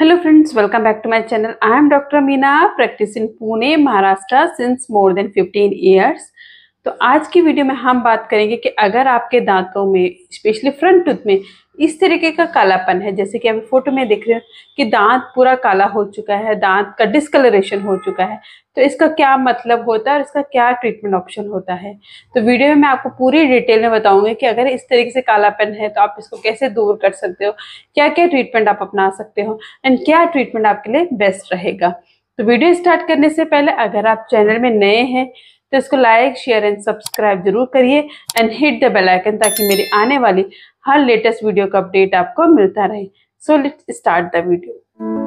Hello friends, welcome back to my channel. I am Dr. Meena, practice in Pune, Maharashtra since more than 15 years. तो आज की video में हम बात करेंगे कि अगर आपके दांतों में स्पेशली फ्रंट टूथ में इस तरीके का कालापन है, जैसे कि अभी फोटो में देख रहे हो कि दांत पूरा काला हो चुका है, दांत का डिस्कलरेशन हो चुका है, तो इसका क्या मतलब होता है और इसका क्या ट्रीटमेंट ऑप्शन होता है। तो वीडियो में मैं आपको पूरी डिटेल में बताऊंगी कि अगर इस तरीके से कालापन है तो आप इसको कैसे दूर कर सकते हो, क्या क्या ट्रीटमेंट आप अपना सकते हो एंड क्या ट्रीटमेंट आपके लिए बेस्ट रहेगा। तो वीडियो स्टार्ट करने से पहले अगर आप चैनल में नए हैं तो इसको लाइक शेयर एंड सब्सक्राइब जरूर करिए and hit the bell icon ताकि मेरी आने वाली हर लेटेस्ट वीडियो का अपडेट आपको मिलता रहे। So let's start the video.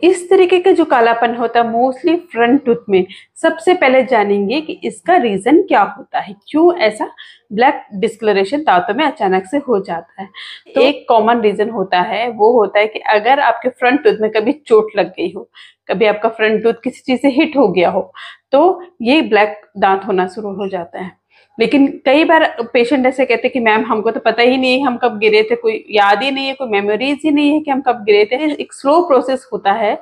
इस तरीके का जो कालापन होता है मोस्टली फ्रंट टूथ में, सबसे पहले जानेंगे कि इसका रीजन क्या होता है, क्यों ऐसा ब्लैक डिस्कलरेशन दांतों में अचानक से हो जाता है। तो एक कॉमन रीजन होता है, वो होता है कि अगर आपके फ्रंट टूथ में कभी चोट लग गई हो, कभी आपका फ्रंट टूथ किसी चीज से हिट हो गया हो, तो ये ब्लैक दांत होना शुरू हो जाता है। लेकिन कई बार पेशेंट ऐसे कहते हैं कि मैम हमको तो पता ही नहीं है हम कब गिरे थे, कोई याद ही नहीं है, कोई मेमोरीज ही नहीं है कि हम कब गिरे थे। एक स्लो प्रोसेस होता है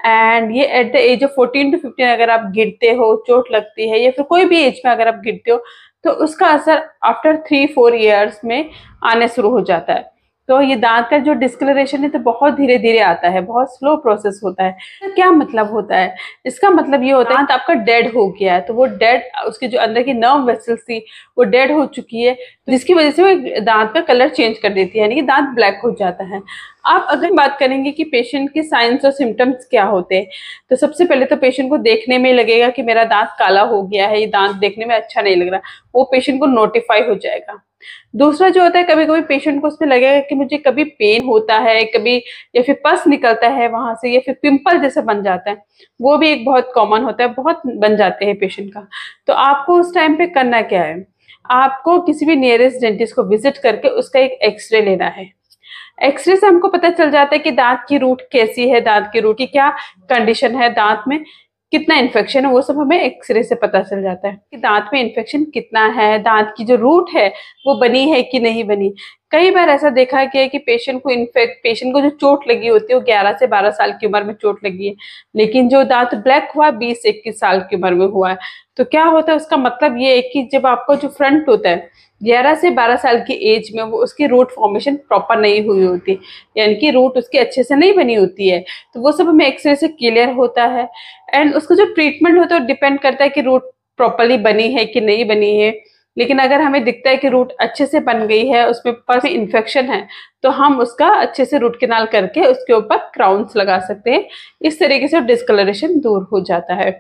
एंड ये at the age of 14 to 15 अगर आप गिरते हो, चोट लगती है या फिर कोई भी एज में अगर आप गिरते हो तो उसका असर आफ्टर 3-4 ईयर्स में आने शुरू हो जाता है। तो ये दांत का जो डिस्कलरेशन है तो बहुत धीरे धीरे आता है, बहुत स्लो प्रोसेस होता है। तो क्या मतलब होता है, इसका मतलब ये होता है दांत आपका डेड हो गया है, तो वो डेड उसके जो अंदर की नर्व वेसल्स थी वो डेड हो चुकी है, जिसकी वजह से वो दांत का कलर चेंज कर देती है, यानी कि दांत ब्लैक हो जाता है। आप अगर बात करेंगे कि पेशेंट के साइंस और सिम्टम्स क्या होते हैं, तो सबसे पहले तो पेशेंट को देखने में लगेगा कि मेरा दांत काला हो गया है, ये दांत देखने में अच्छा नहीं लग रहा, वो पेशेंट को नोटिफाई हो जाएगा। दूसरा जो होता है, कभी कभी पेशेंट को उसमें लगेगा कि मुझे कभी पेन होता है, कभी या फिर पस निकलता है वहां से, या फिर पिंपल जैसा बन जाता है, वो भी एक बहुत कॉमन होता है, बहुत बन जाते हैं पेशेंट का। तो आपको उस टाइम पे करना क्या है, आपको किसी भी नियरेस्ट डेंटिस्ट को विजिट करके उसका एक एक्सरे लेना है। एक्सरे से हमको पता चल जाता है कि दांत की रूट कैसी है, दांत की रूट की क्या कंडीशन है, दांत में कितना इन्फेक्शन है, वो सब हमें एक्सरे से पता चल जाता है कि दांत में इन्फेक्शन कितना है, दांत की जो रूट है वो बनी है कि नहीं बनी। कई बार ऐसा देखा गया है कि पेशेंट को जो चोट लगी होती है वो 11 से 12 साल की उम्र में चोट लगी है, लेकिन जो दांत ब्लैक हुआ 20-21 साल की उम्र में हुआ है। तो क्या होता है, उसका मतलब ये है कि जब आपका जो फ्रंट होता है 11 से 12 साल की एज में, वो उसकी रूट फॉर्मेशन प्रॉपर नहीं हुई होती, यानी कि रूट उसकी अच्छे से नहीं बनी होती है। तो वो सब हमें एक्सरे से क्लियर होता है एंड उसका जो ट्रीटमेंट होता है वो डिपेंड करता है कि रूट प्रॉपरली बनी है कि नहीं बनी है। लेकिन अगर हमें दिखता है कि रूट अच्छे से बन गई है, उसमें पास इन्फेक्शन है, तो हम उसका अच्छे से रूट कैनाल करके उसके ऊपर क्राउन्स लगा सकते हैं। इस तरीके से डिस्कलरेशन दूर हो जाता है।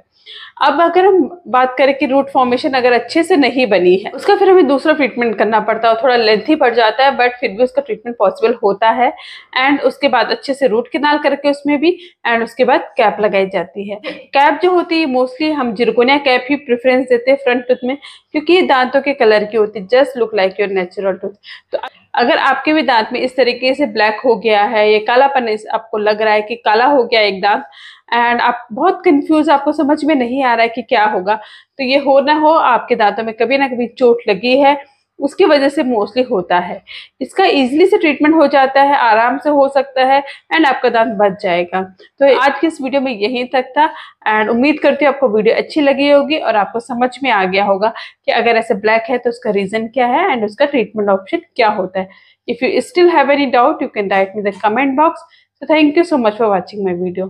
अब अगर हम बात करें कि रूट फॉर्मेशन अगर अच्छे से नहीं बनी है, उसका फिर हमें दूसरा ट्रीटमेंट करना पड़ता है, थोड़ा लेंथी पड़ जाता है, बट फिर भी उसका ट्रीटमेंट पॉसिबल होता है। एंड उसके बाद अच्छे से रूट कैनाल करके उसमें भी, एंड उसके बाद कैप लगाई जाती है। कैप जो होती है मोस्टली हम जिरकोनिया कैप ही प्रेफरेंस देते हैं फ्रंट टूथ में, क्योंकि ये दांतों के कलर की होती है, just look like your natural tooth. तो अगर आपके भी दांत में इस तरीके से ब्लैक हो गया है, ये कालापन आपको लग रहा है कि काला हो गया एक दांत एंड आप बहुत कंफ्यूज, आपको समझ में नहीं आ रहा है कि क्या होगा, तो ये हो ना हो आपके दांतों में कभी ना कभी चोट लगी है, उसकी वजह से मोस्टली होता है। इसका इजीली से ट्रीटमेंट हो जाता है, आराम से हो सकता है एंड आपका दांत बच जाएगा। तो आज की इस वीडियो में यहीं तक था एंड उम्मीद करती हूँ आपको वीडियो अच्छी लगी होगी और आपको समझ में आ गया होगा कि अगर ऐसे ब्लैक है तो उसका रीजन क्या है एंड उसका ट्रीटमेंट ऑप्शन क्या होता है। If you still have any doubt you can write me the comment box. So thank you so much for watching my video.